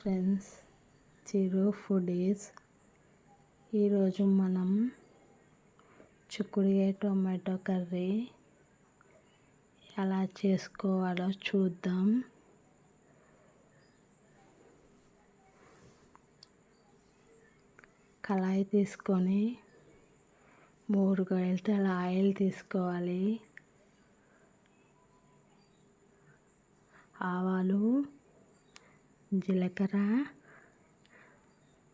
Friends, చిరు foodies. ఈరోజు మనం చిక్కుడుకాయ టొమాటో కర్రీ ఎలా చేసుకోవాలో చూద్దాం. కళాయి తీసుకొని 3 గరిటెల ఆయిల్ తీసుకోవాలి. ఆవాలు, జీలకర్ర,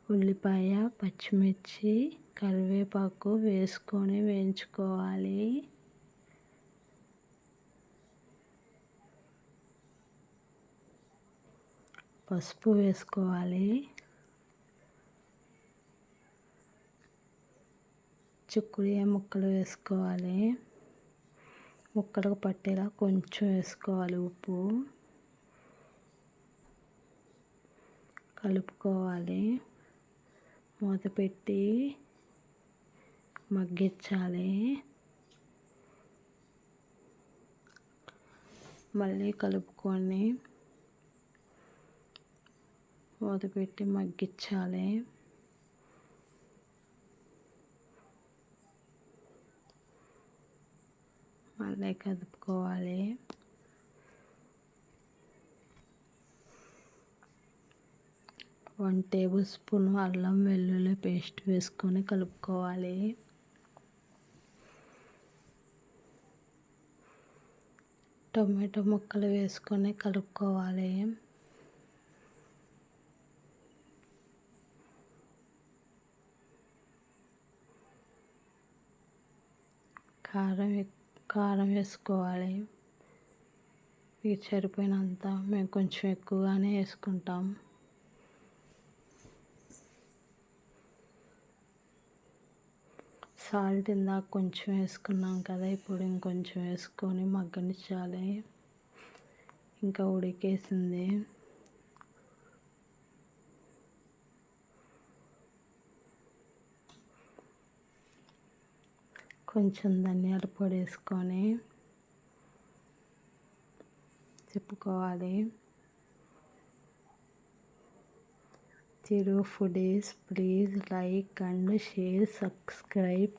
ఉల్లిపాయ, పచ్చిమిర్చి, కరివేపాకు వేసుకొని వేయించుకోవాలి. పసుపు వేసుకోవాలి. చిక్కుడుకాయ ముక్కలు వేసుకోవాలి. ముక్కలకు పట్టేలా కొంచెం వేసుకోవాలి. ఉప్పు కలుపుకోవాలి. మూత పెట్టి మగ్గించాలి. మళ్ళీ కలుపుకొని మూత పెట్టి మగ్గించాలి. మళ్ళీ కలుపుకోవాలి. 1 టేబుల్ స్పూన్ అల్లం వెల్లుల్లి పేస్ట్ వేసుకొని కలుపుకోవాలి. టొమాటో ముక్కలు వేసుకొని కలుపుకోవాలి. కారం వేసుకోవాలి. మీకు సరిపోయినంత, మేము కొంచెం ఎక్కువగానే వేసుకుంటాం. సాల్ట్ ఇందాక కొంచెం వేసుకున్నాం కదా, ఇప్పుడు ఇంకొంచెం వేసుకొని మగ్గనిచ్చాలి. ఇంకా ఉడికేసింది. కొంచెం ధనియాల పొడి వేసుకొని తిప్పుకోవాలి. Chiru foodies, please like and share, subscribe.